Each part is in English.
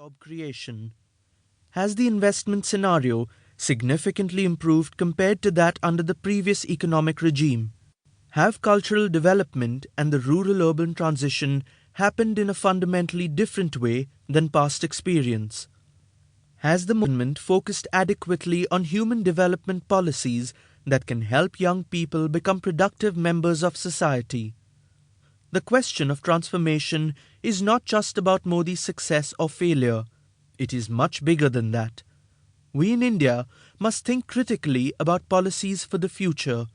job creation. Has the investment scenario significantly improved compared to that under the previous economic regime? Have cultural development and the rural-urban transition happened in a fundamentally different way than past experience? Has the movement focused adequately on human development policies that can help young people become productive members of society? The question of transformation is not just about Modi's success or failure. It is much bigger than that. We in India must think critically about policies for the future.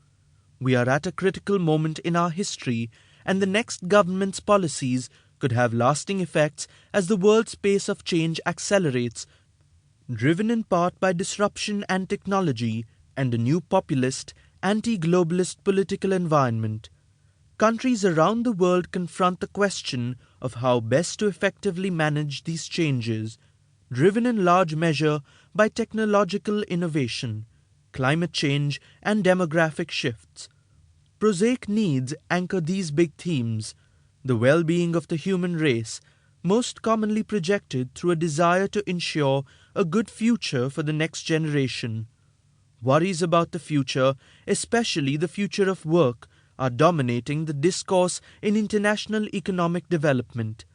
We are at a critical moment in our history, and the next government's policies could have lasting effects as the world's pace of change accelerates, driven in part by disruption and technology and a new populist, anti-globalist political environment. Countries around the world confront the question of how best to effectively manage these changes, driven in large measure by technological innovation, climate change, and demographic shifts. Prosaic needs anchor these big themes: the well-being of the human race, most commonly projected through a desire to ensure a good future for the next generation. Worries about the future, especially the future of work, are dominating the discourse in international economic development.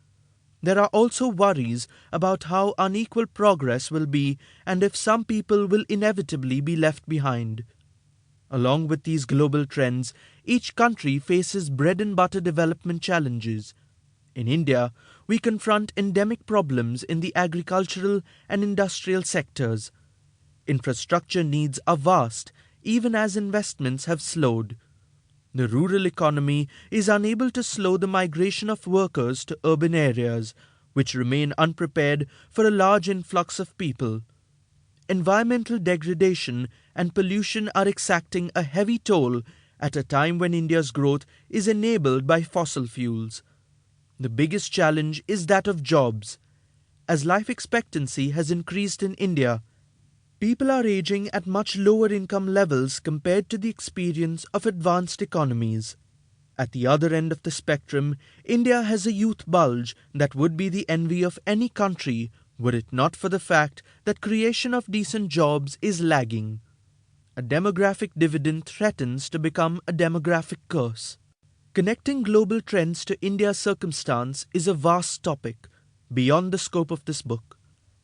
There are also worries about how unequal progress will be and if some people will inevitably be left behind. Along with these global trends, each country faces bread-and-butter development challenges. In India, we confront endemic problems in the agricultural and industrial sectors. Infrastructure needs are vast, even as investments have slowed. The rural economy is unable to slow the migration of workers to urban areas, which remain unprepared for a large influx of people. Environmental degradation and pollution are exacting a heavy toll at a time when India's growth is enabled by fossil fuels. The biggest challenge is that of jobs. As life expectancy has increased in India, people are aging at much lower income levels compared to the experience of advanced economies. At the other end of the spectrum, India has a youth bulge that would be the envy of any country were it not for the fact that creation of decent jobs is lagging. A demographic dividend threatens to become a demographic curse. Connecting global trends to India's circumstance is a vast topic, beyond the scope of this book.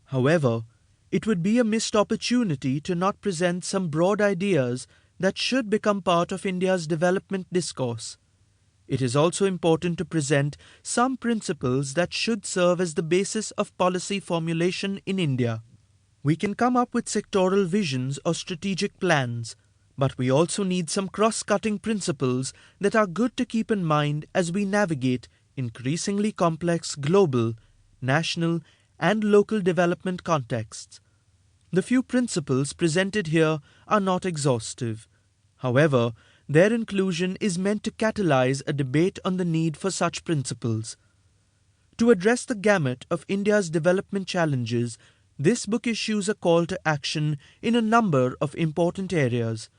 However, it would be a missed opportunity to not present some broad ideas that should become part of India's development discourse. It is also important to present some principles that should serve as the basis of policy formulation in India. We can come up with sectoral visions or strategic plans, but we also need some cross-cutting principles that are good to keep in mind as we navigate increasingly complex global, national, and local development contexts. The few principles presented here are not exhaustive. However, their inclusion is meant to catalyze a debate on the need for such principles. To address the gamut of India's development challenges, this book issues a call to action in a number of important areas.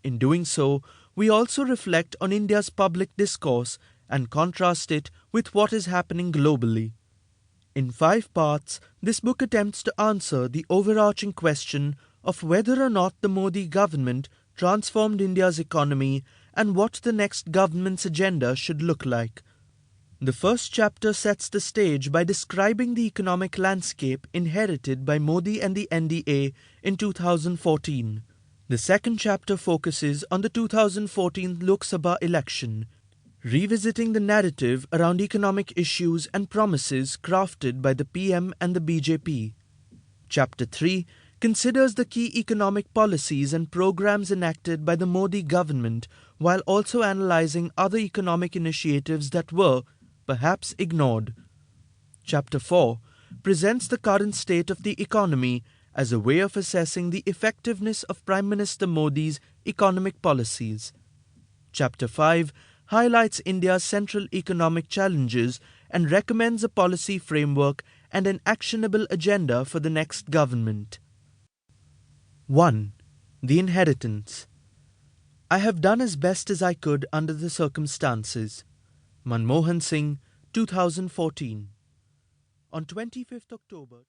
In doing so, we also reflect on India's public discourse and contrast it with what is happening globally. In 5 parts, this book attempts to answer the overarching question of whether or not the Modi government transformed India's economy and what the next government's agenda should look like. The first chapter sets the stage by describing the economic landscape inherited by Modi and the NDA in 2014. The second chapter focuses on the 2014 Lok Sabha election, revisiting the narrative around economic issues and promises crafted by the PM and the BJP. Chapter 3 considers the key economic policies and programs enacted by the Modi government while also analyzing other economic initiatives that were, perhaps, ignored. Chapter 4 presents the current state of the economy as a way of assessing the effectiveness of Prime Minister Modi's economic policies. Chapter 5 highlights India's central economic challenges and recommends a policy framework and an actionable agenda for the next government. 1. The inheritance. I have done as best as I could under the circumstances. Manmohan Singh, 2014. On 25th October